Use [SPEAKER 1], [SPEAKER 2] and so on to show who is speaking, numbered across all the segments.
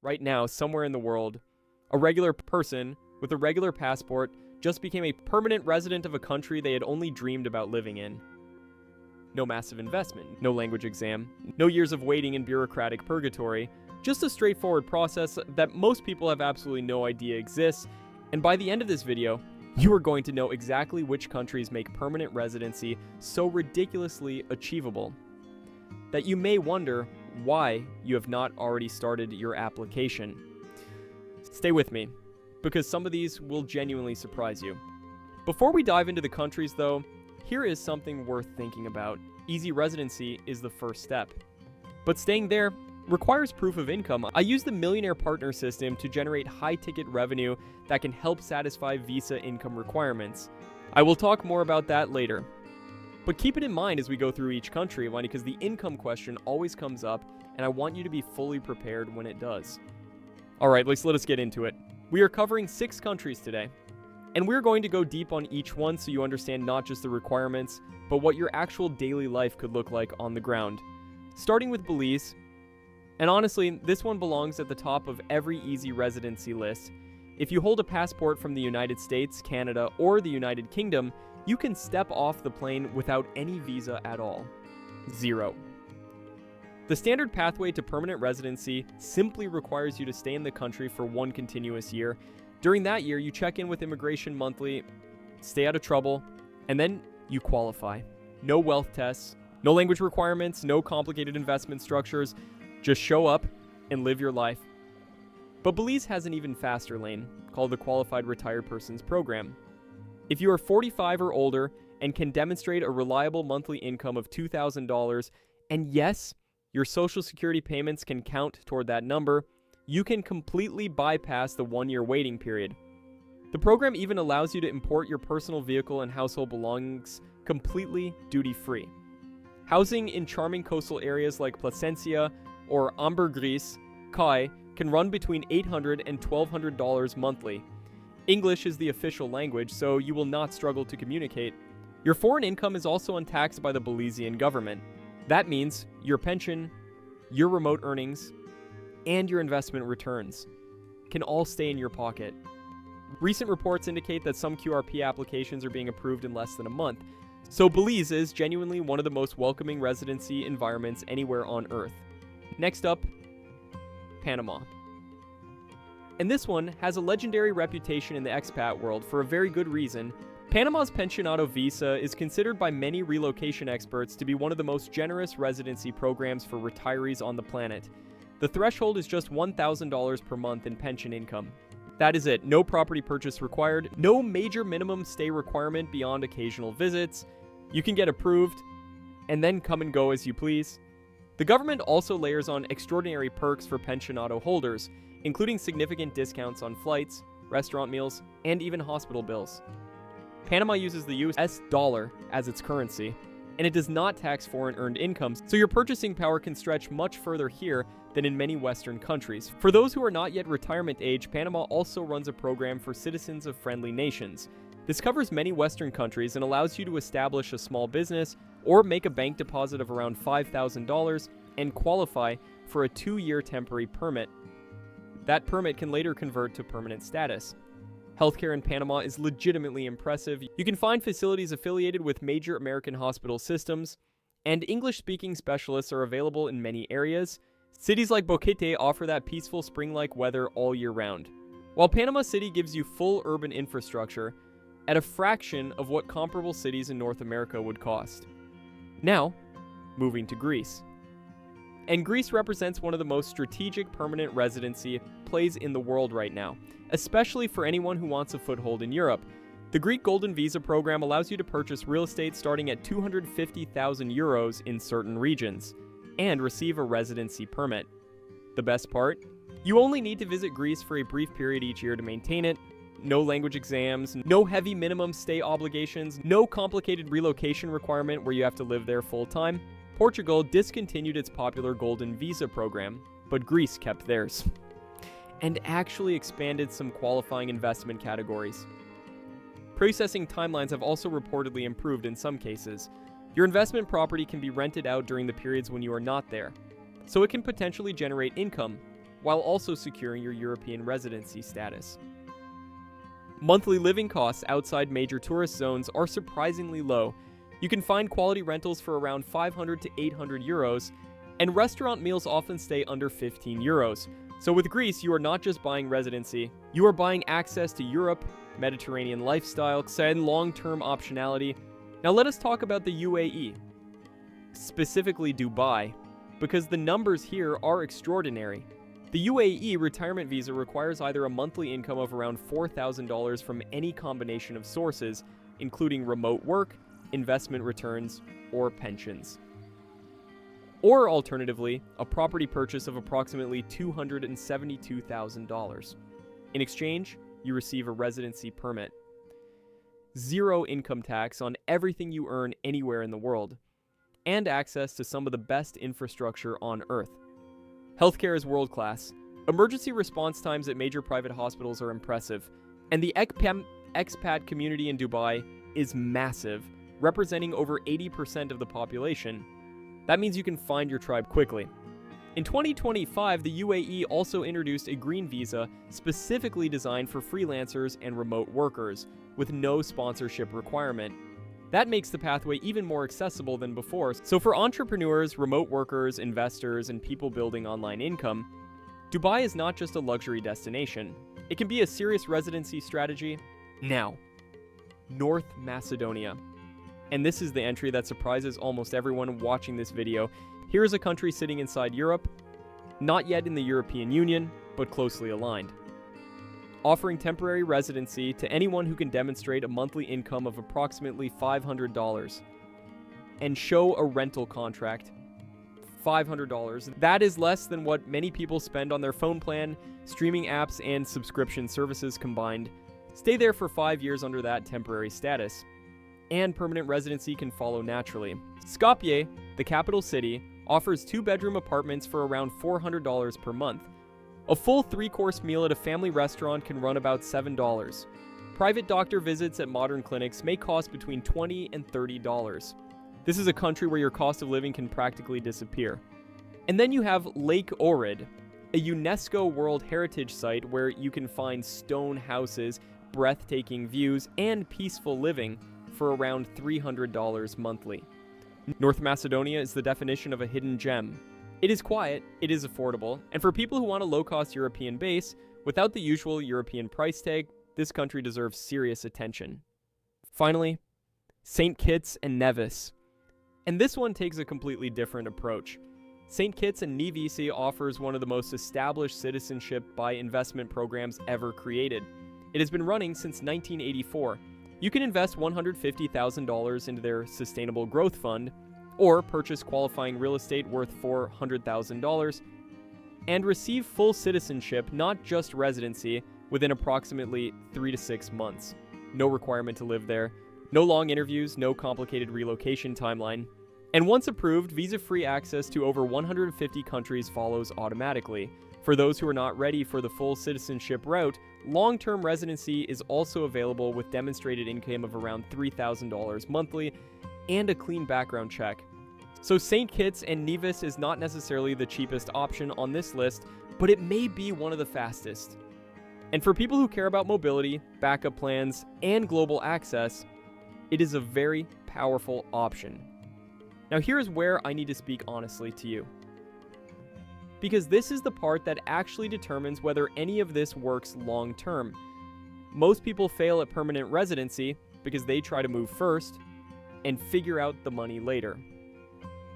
[SPEAKER 1] Right now, somewhere in the world, a regular person with a regular passport just became a permanent resident of a country they had only dreamed about living in. No massive investment, no language exam, no years of waiting in bureaucratic purgatory, just a straightforward process that most people have absolutely no idea exists, and by the end of this video, you are going to know exactly which countries make permanent residency so ridiculously achievable that you may wonder why you have not already started your application. Stay with me, because some of these will genuinely surprise you. Before we dive into the countries though, here is something worth thinking about. Easy residency is the first step, but staying there requires proof of income. I use the Millionaire Partner system to generate high-ticket revenue that can help satisfy visa income requirements. I will talk more about that later. But keep it in mind as we go through each country, because the income question always comes up, and I want you to be fully prepared when it does. Alright, let us get into it. We are covering 6 countries today, and we're going to go deep on each one so you understand not just the requirements, but what your actual daily life could look like on the ground. Starting with Belize, and honestly, this one belongs at the top of every easy residency list. If you hold a passport from the United States, Canada, or the United Kingdom, you can step off the plane without any visa at all. 0. The standard pathway to permanent residency simply requires you to stay in the country for 1 continuous year. During that year, you check in with immigration monthly, stay out of trouble, and then you qualify. No wealth tests, no language requirements, no complicated investment structures. Just show up and live your life. But Belize has an even faster lane, called the Qualified Retired Persons Program. If you are 45 or older and can demonstrate a reliable monthly income of $2,000, and yes, your Social Security payments can count toward that number, you can completely bypass the 1-year waiting period. The program even allows you to import your personal vehicle and household belongings completely duty-free. Housing in charming coastal areas like Placencia or Ambergris, Kai, can run between $800 and $1,200 monthly. English is the official language, so you will not struggle to communicate. Your foreign income is also untaxed by the Belizean government. That means your pension, your remote earnings, and your investment returns can all stay in your pocket. Recent reports indicate that some QRP applications are being approved in less than a month, so Belize is genuinely one of the most welcoming residency environments anywhere on Earth. Next up, Panama. And this one has a legendary reputation in the expat world for a very good reason. Panama's Pensionado visa is considered by many relocation experts to be one of the most generous residency programs for retirees on the planet. The threshold is just $1,000 per month in pension income. That is it. No property purchase required, no major minimum stay requirement beyond occasional visits. You can get approved and then come and go as you please. The government also layers on extraordinary perks for pensionado holders, including significant discounts on flights, restaurant meals, and even hospital bills. Panama uses the US dollar as its currency, and it does not tax foreign earned incomes, so your purchasing power can stretch much further here than in many Western countries. For those who are not yet retirement age, Panama also runs a program for citizens of friendly nations. This covers many Western countries and allows you to establish a small business or make a bank deposit of around $5,000 and qualify for a 2-year temporary permit. That permit can later convert to permanent status. Healthcare in Panama is legitimately impressive. You can find facilities affiliated with major American hospital systems, and English-speaking specialists are available in many areas. Cities like Boquete offer that peaceful spring-like weather all year round, while Panama City gives you full urban infrastructure at a fraction of what comparable cities in North America would cost. Now, moving to Greece. And Greece represents one of the most strategic permanent residency plays in the world right now, especially for anyone who wants a foothold in Europe. The Greek Golden Visa program allows you to purchase real estate starting at 250,000 euros in certain regions, and receive a residency permit. The best part? You only need to visit Greece for a brief period each year to maintain it. No language exams, no heavy minimum stay obligations, no complicated relocation requirement where you have to live there full time. Portugal discontinued its popular Golden Visa program, but Greece kept theirs, and actually expanded some qualifying investment categories. Processing timelines have also reportedly improved in some cases. Your investment property can be rented out during the periods when you are not there, so it can potentially generate income while also securing your European residency status. Monthly living costs outside major tourist zones are surprisingly low. You can find quality rentals for around 500 to 800 euros, and restaurant meals often stay under 15 euros. So with Greece, you are not just buying residency, you are buying access to Europe, Mediterranean lifestyle, and long-term optionality. Now let us talk about the UAE, specifically Dubai, because the numbers here are extraordinary. The UAE retirement visa requires either a monthly income of around $4,000 from any combination of sources, including remote work, investment returns, or pensions. Or alternatively, a property purchase of approximately $272,000. In exchange, you receive a residency permit. Zero income tax on everything you earn anywhere in the world, and access to some of the best infrastructure on Earth. Healthcare is world-class. Emergency response times at major private hospitals are impressive, and the expat community in Dubai is massive, representing over 80% of the population. That means you can find your tribe quickly. In 2025, the UAE also introduced a green visa specifically designed for freelancers and remote workers, with no sponsorship requirement. That makes the pathway even more accessible than before. So for entrepreneurs, remote workers, investors, and people building online income, Dubai is not just a luxury destination. It can be a serious residency strategy. Now, North Macedonia. And this is the entry that surprises almost everyone watching this video. Here is a country sitting inside Europe, not yet in the European Union, but closely aligned, offering temporary residency to anyone who can demonstrate a monthly income of approximately $500 and show a rental contract. $500. That is less than what many people spend on their phone plan, streaming apps, and subscription services combined. Stay there for 5 years under that temporary status, and permanent residency can follow naturally. Skopje, the capital city, offers 2-bedroom apartments for around $400 per month. A full 3-course meal at a family restaurant can run about $7. Private doctor visits at modern clinics may cost between $20 and $30. This is a country where your cost of living can practically disappear. And then you have Lake Ohrid, a UNESCO World Heritage Site where you can find stone houses, breathtaking views, and peaceful living for around $300 monthly. North Macedonia is the definition of a hidden gem. It is quiet, it is affordable, and for people who want a low-cost European base, without the usual European price tag, this country deserves serious attention. Finally, St. Kitts and Nevis. And this one takes a completely different approach. St. Kitts and Nevis offers one of the most established citizenship by investment programs ever created. It has been running since 1984. You can invest $150,000 into their Sustainable Growth Fund, or purchase qualifying real estate worth $400,000, and receive full citizenship, not just residency, within approximately 3 to 6 months. No requirement to live there, no long interviews, no complicated relocation timeline. And once approved, visa-free access to over 150 countries follows automatically. For those who are not ready for the full citizenship route, long-term residency is also available with demonstrated income of around $3,000 monthly and a clean background check. So St. Kitts and Nevis is not necessarily the cheapest option on this list, but it may be one of the fastest. And for people who care about mobility, backup plans, and global access, it is a very powerful option. Now here's where I need to speak honestly to you, because this is the part that actually determines whether any of this works long term. Most people fail at permanent residency because they try to move first and figure out the money later.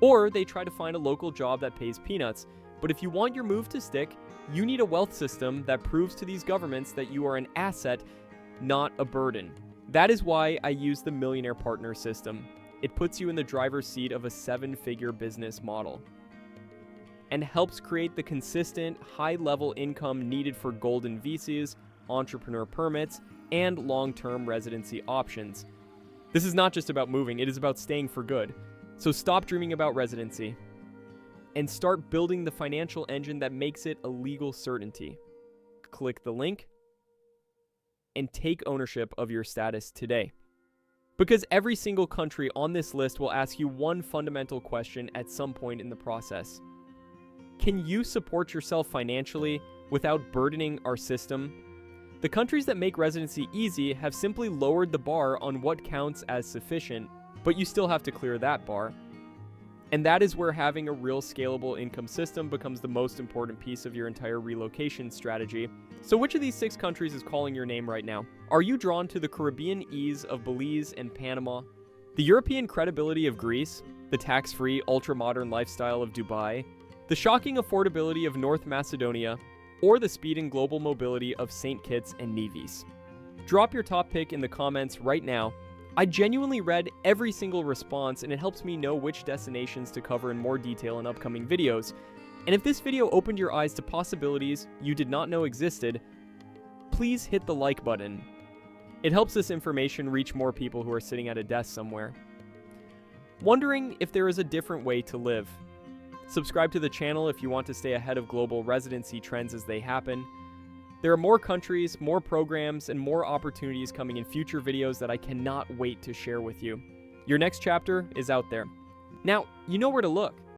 [SPEAKER 1] Or they try to find a local job that pays peanuts. But if you want your move to stick, you need a wealth system that proves to these governments that you are an asset, not a burden. That is why I use the Millionaire Partner system. It puts you in the driver's seat of a 7-figure business model and helps create the consistent, high-level income needed for golden visas, entrepreneur permits, and long-term residency options. This is not just about moving, it is about staying for good. So stop dreaming about residency and start building the financial engine that makes it a legal certainty. Click the link and take ownership of your status today. Because every single country on this list will ask you one fundamental question at some point in the process. Can you support yourself financially without burdening our system? The countries that make residency easy have simply lowered the bar on what counts as sufficient, but you still have to clear that bar. And that is where having a real scalable income system becomes the most important piece of your entire relocation strategy. So which of these 6 countries is calling your name right now? Are you drawn to the Caribbean ease of Belize and Panama, the European credibility of Greece, the tax-free, ultra-modern lifestyle of Dubai, the shocking affordability of North Macedonia, or the speed and global mobility of St. Kitts and Nevis? Drop your top pick in the comments right now. I genuinely read every single response, and it helps me know which destinations to cover in more detail in upcoming videos. And if this video opened your eyes to possibilities you did not know existed, please hit the like button. It helps this information reach more people who are sitting at a desk somewhere, wondering if there is a different way to live. Subscribe to the channel if you want to stay ahead of global residency trends as they happen. There are more countries, more programs, and more opportunities coming in future videos that I cannot wait to share with you. Your next chapter is out there. Now, you know where to look.